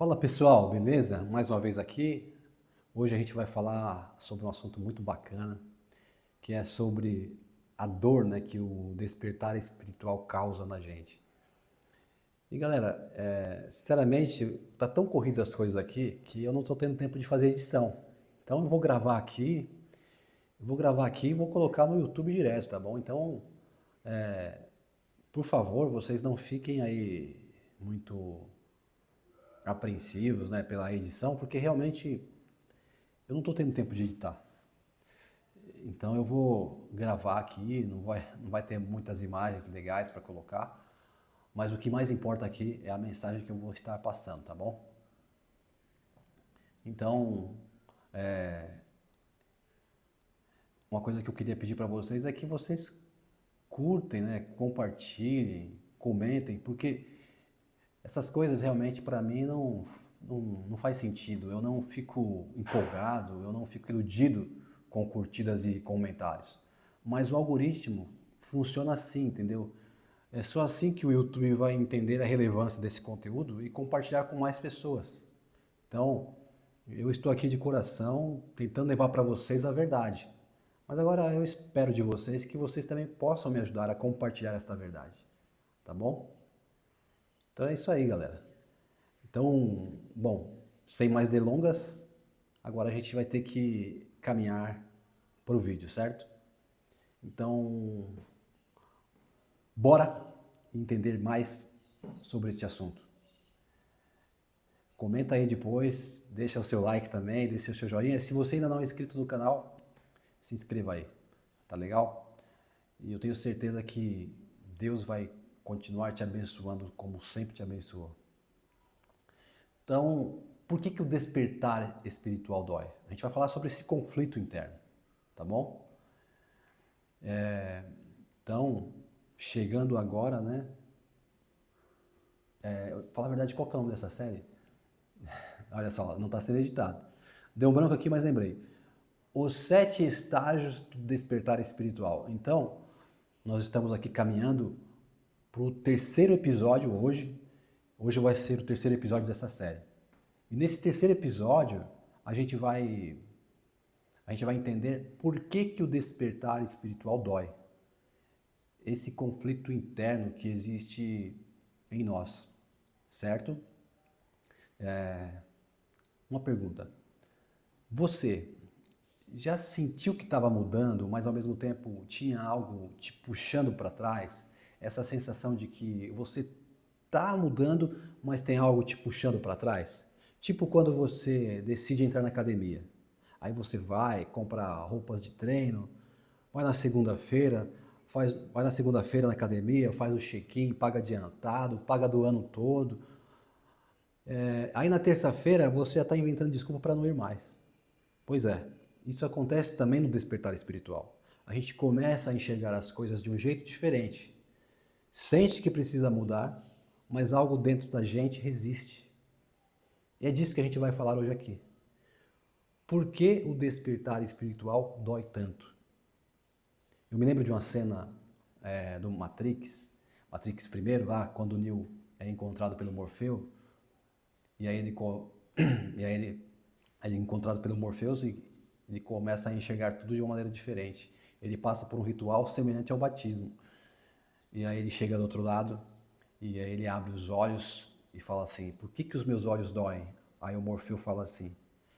Fala pessoal, beleza? Mais uma vez aqui. Hoje a gente vai falar sobre um assunto muito bacana, que é sobre a dor, né, que o despertar espiritual causa na gente. E galera, sinceramente, tá tão corrido as coisas aqui que eu não tô tendo tempo de fazer edição. Então eu vou gravar aqui e vou colocar no YouTube direto, tá bom? Então, por favor, vocês não fiquem aí muito apreensivos, né, pela edição, porque realmente eu não estou tendo tempo de editar. Então eu vou gravar aqui, não vai ter muitas imagens legais para colocar, mas o que mais importa aqui é a mensagem que eu vou estar passando, tá bom? Então, uma coisa que eu queria pedir para vocês é que vocês curtem, né, compartilhem, comentem, porque essas coisas realmente para mim não faz sentido. Eu não fico empolgado, eu não fico iludido com curtidas e comentários. Mas o algoritmo funciona assim, entendeu? É só assim que o YouTube vai entender a relevância desse conteúdo e compartilhar com mais pessoas. Então, eu estou aqui de coração tentando levar para vocês a verdade. Mas agora eu espero de vocês que vocês também possam me ajudar a compartilhar esta verdade. Tá bom? Então é isso aí, galera. Então, bom, sem mais delongas, agora a gente vai ter que caminhar para o vídeo, certo? Então, bora entender mais sobre este assunto. Comenta aí depois, deixa o seu like também, deixa o seu joinha. Se você ainda não é inscrito no canal, se inscreva aí, tá legal? E eu tenho certeza que Deus vai continuar te abençoando como sempre te abençoou. Então, por que o despertar espiritual dói? A gente vai falar sobre esse conflito interno, tá bom? Então, chegando agora, né? Fala a verdade, qual que é o nome dessa série? Olha só, não está sendo editado. Deu um branco aqui, mas lembrei. Os 7 estágios do despertar espiritual. Então, nós estamos aqui caminhando para o terceiro episódio hoje. Hoje vai ser o terceiro episódio dessa série. E nesse terceiro episódio, a gente vai entender por que o despertar espiritual dói. Esse conflito interno que existe em nós, certo? Uma pergunta. Você já sentiu que estava mudando, mas ao mesmo tempo tinha algo te puxando para trás? Essa sensação de que você está mudando, mas tem algo te puxando para trás? Tipo quando você decide entrar na academia. Aí você vai, compra roupas de treino, vai na segunda-feira, vai na segunda-feira na academia, faz o check-in, paga adiantado, paga do ano todo. Aí na terça-feira você já está inventando desculpa para não ir mais. Pois é, isso acontece também no despertar espiritual. A gente começa a enxergar as coisas de um jeito diferente. Sente que precisa mudar, mas algo dentro da gente resiste. E é disso que a gente vai falar hoje aqui. Por que o despertar espiritual dói tanto? Eu me lembro de uma cena do Matrix primeiro, lá, quando o Neo é encontrado pelo Morfeu, e aí e aí ele é encontrado pelo Morpheus e ele começa a enxergar tudo de uma maneira diferente. Ele passa por um ritual semelhante ao batismo. E aí ele chega do outro lado e aí ele abre os olhos e fala assim: por que os meus olhos doem? Aí o Morfeu fala assim: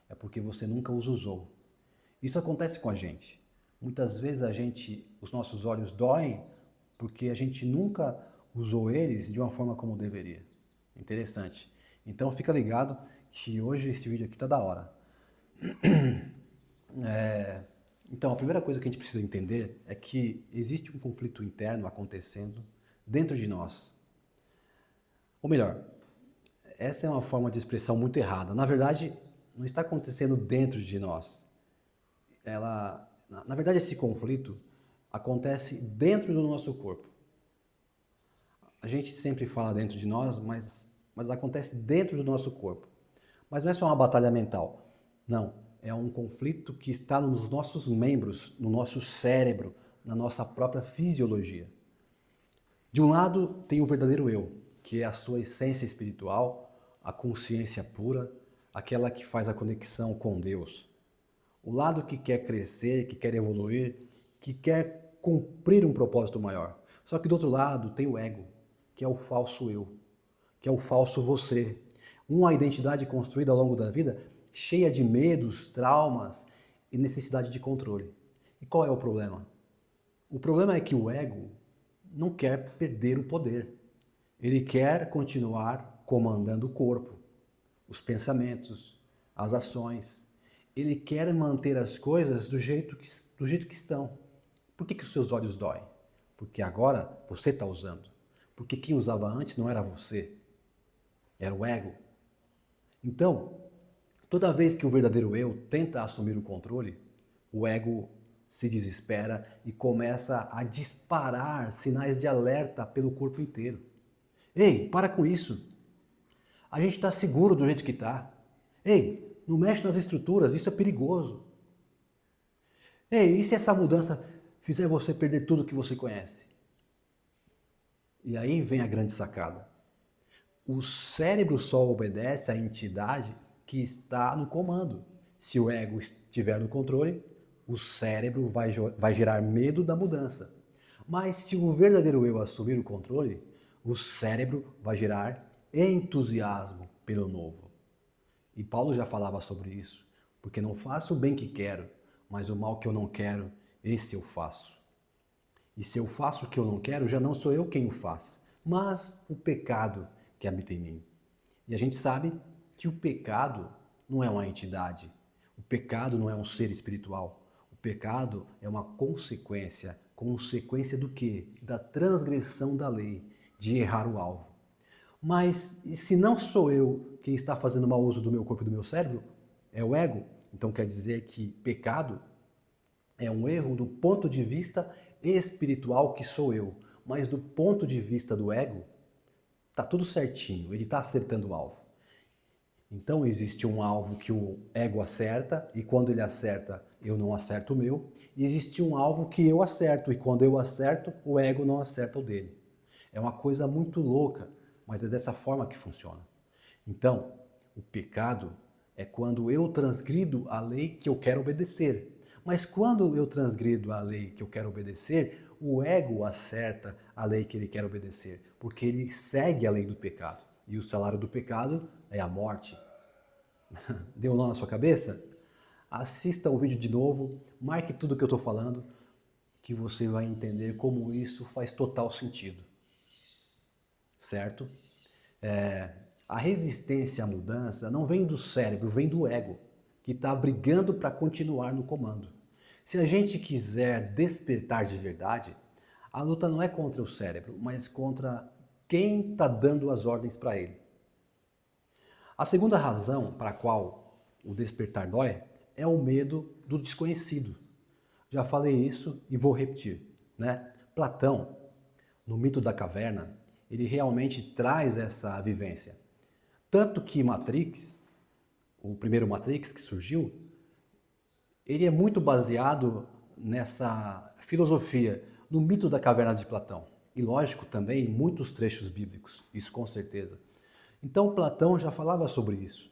é porque você nunca os usou. Isso acontece com a gente. Muitas vezes os nossos olhos doem porque a gente nunca usou eles de uma forma como deveria. Interessante. Então fica ligado que hoje esse vídeo aqui tá da hora. Então, a primeira coisa que a gente precisa entender é que existe um conflito interno acontecendo dentro de nós. Ou melhor, essa é uma forma de expressão muito errada. Na verdade, não está acontecendo dentro de nós. Na verdade, esse conflito acontece dentro do nosso corpo. A gente sempre fala dentro de nós, mas acontece dentro do nosso corpo. Mas não é só uma batalha mental. Não, é um conflito que está nos nossos membros, no nosso cérebro, na nossa própria fisiologia. De um lado tem o verdadeiro eu, que é a sua essência espiritual, a consciência pura, aquela que faz a conexão com Deus. O lado que quer crescer, que quer evoluir, que quer cumprir um propósito maior. Só que do outro lado tem o ego, que é o falso eu, que é o falso você. Uma identidade construída ao longo da vida cheia de medos, traumas e necessidade de controle. E qual é o problema? O problema é que o ego não quer perder o poder. Ele quer continuar comandando o corpo, os pensamentos, as ações. Ele quer manter as coisas do jeito que estão. Por que os seus olhos doem? Porque agora você está usando. Porque quem usava antes não era você, era o ego. Então, toda vez que o verdadeiro eu tenta assumir o controle, o ego se desespera e começa a disparar sinais de alerta pelo corpo inteiro. Ei, para com isso. A gente está seguro do jeito que está. Ei, não mexe nas estruturas, isso é perigoso. Ei, e se essa mudança fizer você perder tudo que você conhece? E aí vem a grande sacada. O cérebro só obedece à entidade que está no comando. Se o ego estiver no controle, o cérebro vai gerar medo da mudança. Mas se o verdadeiro eu assumir o controle, o cérebro vai gerar entusiasmo pelo novo. E Paulo já falava sobre isso. Porque não faço o bem que quero, mas o mal que eu não quero, esse eu faço. E se eu faço o que eu não quero, já não sou eu quem o faz, mas o pecado que habita em mim. E a gente sabe que o pecado não é uma entidade. O pecado não é um ser espiritual. O pecado é uma consequência. Consequência do quê? Da transgressão da lei, de errar o alvo. Mas e se não sou eu quem está fazendo mau uso do meu corpo e do meu cérebro? É o ego. Então quer dizer que pecado é um erro do ponto de vista espiritual que sou eu. Mas do ponto de vista do ego, tá tudo certinho, ele está acertando o alvo. Então existe um alvo que o ego acerta e quando ele acerta eu não acerto o meu. E existe um alvo que eu acerto e quando eu acerto o ego não acerta o dele. É uma coisa muito louca, mas é dessa forma que funciona. Então, o pecado é quando eu transgrido a lei que eu quero obedecer. Mas quando eu transgrido a lei que eu quero obedecer, o ego acerta a lei que ele quer obedecer, porque ele segue a lei do pecado. E o salário do pecado é a morte. Deu um nó na sua cabeça? Assista o vídeo de novo, marque tudo que eu estou falando, que você vai entender como isso faz total sentido. Certo? A resistência à mudança não vem do cérebro, vem do ego, que está brigando para continuar no comando. Se a gente quiser despertar de verdade, a luta não é contra o cérebro, mas contra quem está dando as ordens para ele. A segunda razão para a qual o despertar dói é o medo do desconhecido. Já falei isso e vou repetir, né? Platão, no mito da caverna, ele realmente traz essa vivência. Tanto que Matrix, o primeiro Matrix que surgiu, ele é muito baseado nessa filosofia, no mito da caverna de Platão. E lógico, também em muitos trechos bíblicos, isso com certeza. Então Platão já falava sobre isso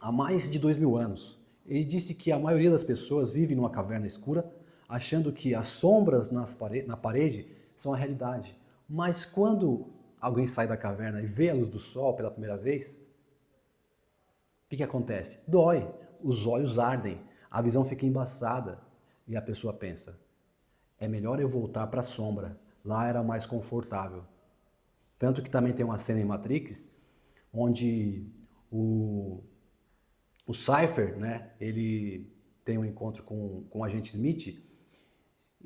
há mais de 2000 anos. Ele disse que a maioria das pessoas vive numa caverna escura, achando que as sombras na parede são a realidade. Mas quando alguém sai da caverna e vê a luz do sol pela primeira vez, o que acontece? Dói, os olhos ardem, a visão fica embaçada e a pessoa pensa, é melhor eu voltar para a sombra, lá era mais confortável. Tanto que também tem uma cena em Matrix, onde o Cypher, né, ele tem um encontro com o agente Smith,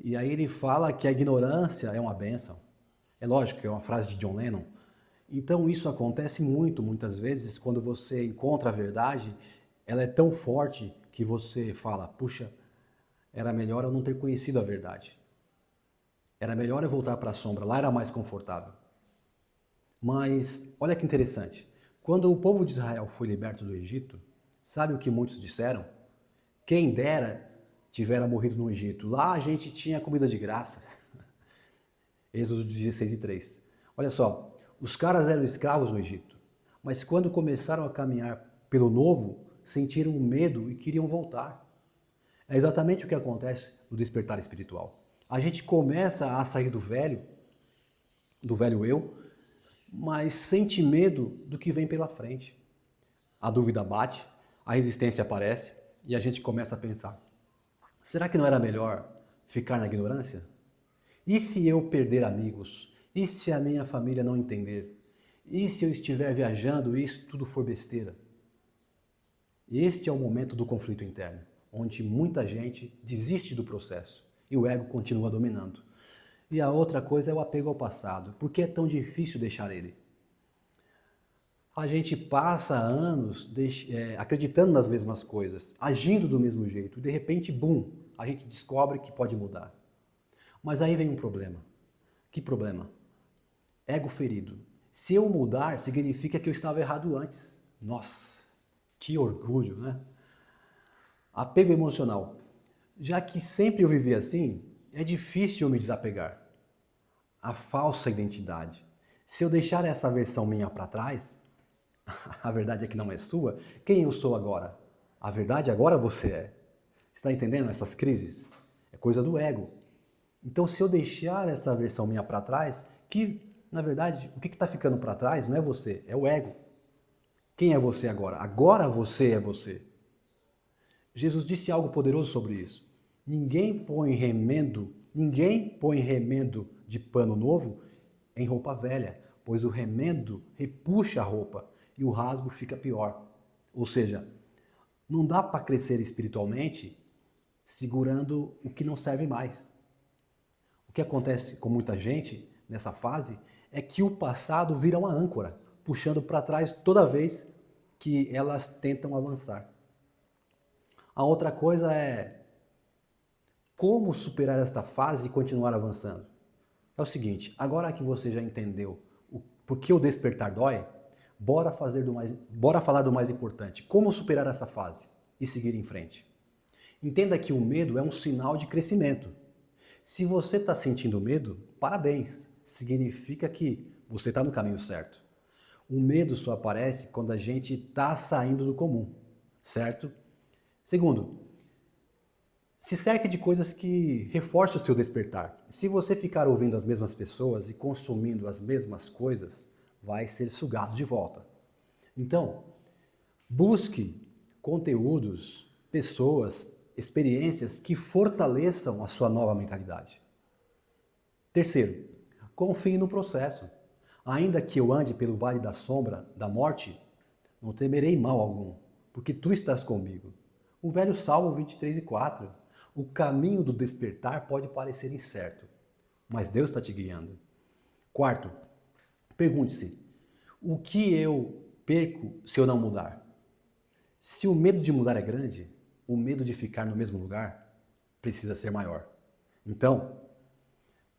e aí ele fala que a ignorância é uma bênção. É lógico que é uma frase de John Lennon. Então isso acontece muitas vezes, quando você encontra a verdade, ela é tão forte que você fala, puxa, era melhor eu não ter conhecido a verdade. Era melhor eu voltar para a sombra, lá era mais confortável. Mas olha que interessante, quando o povo de Israel foi liberto do Egito, sabe o que muitos disseram? Quem dera tivera morrido no Egito, lá a gente tinha comida de graça. Êxodo 16:3. Olha só, os caras eram escravos no Egito, mas quando começaram a caminhar pelo novo, sentiram medo e queriam voltar. É exatamente o que acontece no despertar espiritual. A gente começa a sair do velho eu, mas sente medo do que vem pela frente. A dúvida bate, a resistência aparece e a gente começa a pensar: será que não era melhor ficar na ignorância? E se eu perder amigos? E se a minha família não entender? E se eu estiver viajando e isso tudo for besteira? Este é o momento do conflito interno, onde muita gente desiste do processo e o ego continua dominando. E a outra coisa é o apego ao passado. Por que é tão difícil deixar ele? A gente passa anos acreditando nas mesmas coisas, agindo do mesmo jeito, e de repente, bum, a gente descobre que pode mudar. Mas aí vem um problema. Que problema? Ego ferido. Se eu mudar, significa que eu estava errado antes. Nossa, que orgulho, né? Apego emocional. Já que sempre eu vivi assim, é difícil eu me desapegar. A falsa identidade. Se eu deixar essa versão minha para trás, a verdade é que não é sua, quem eu sou agora? A verdade agora você é. Está entendendo essas crises? É coisa do ego. Então, se eu deixar essa versão minha para trás, que, na verdade, o que está ficando para trás não é você, é o ego. Quem é você agora? Agora você é você. Jesus disse algo poderoso sobre isso. Ninguém põe remendo de pano novo em roupa velha, pois o remendo repuxa a roupa e o rasgo fica pior. Ou seja, não dá para crescer espiritualmente segurando o que não serve mais. O que acontece com muita gente nessa fase é que o passado vira uma âncora, puxando para trás toda vez que elas tentam avançar. A outra coisa é como superar esta fase e continuar avançando. É o seguinte, agora que você já entendeu por que o despertar dói, bora falar do mais importante, como superar essa fase e seguir em frente. Entenda que o medo é um sinal de crescimento. Se você está sentindo medo, parabéns, significa que você está no caminho certo. O medo só aparece quando a gente está saindo do comum, certo? Segundo, se cerque de coisas que reforçam o seu despertar. Se você ficar ouvindo as mesmas pessoas e consumindo as mesmas coisas, vai ser sugado de volta. Então, busque conteúdos, pessoas, experiências que fortaleçam a sua nova mentalidade. Terceiro, confie no processo. Ainda que eu ande pelo vale da sombra da morte, não temerei mal algum, porque tu estás comigo. O velho Salmo 23:4. O caminho do despertar pode parecer incerto, mas Deus está te guiando. Quarto, pergunte-se, o que eu perco se eu não mudar? Se o medo de mudar é grande, o medo de ficar no mesmo lugar precisa ser maior. Então,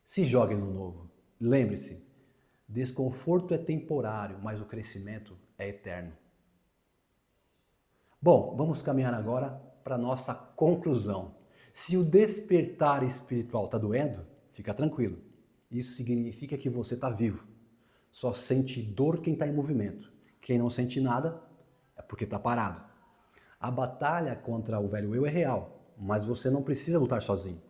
se jogue no novo. Lembre-se, desconforto é temporário, mas o crescimento é eterno. Bom, vamos caminhar agora para a nossa conclusão. Se o despertar espiritual está doendo, fica tranquilo. Isso significa que você está vivo. Só sente dor quem está em movimento. Quem não sente nada é porque está parado. A batalha contra o velho eu é real, mas você não precisa lutar sozinho.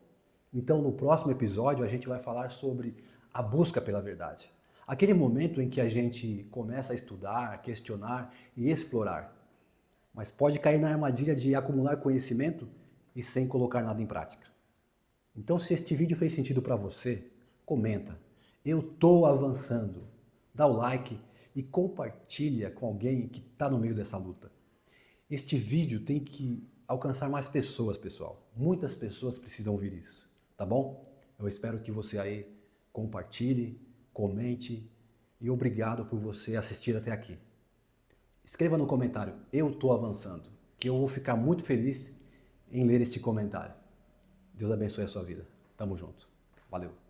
Então, no próximo episódio, a gente vai falar sobre a busca pela verdade. Aquele momento em que a gente começa a estudar, questionar e explorar. Mas pode cair na armadilha de acumular conhecimento e sem colocar nada em prática. Então, se este vídeo fez sentido para você, comenta. Eu estou avançando. Dá o like e compartilha com alguém que está no meio dessa luta. Este vídeo tem que alcançar mais pessoas, pessoal. Muitas pessoas precisam ouvir isso, tá bom? Eu espero que você aí compartilhe, comente e obrigado por você assistir até aqui. Escreva no comentário, eu estou avançando, que eu vou ficar muito feliz em ler este comentário. Deus abençoe a sua vida. Tamo junto. Valeu.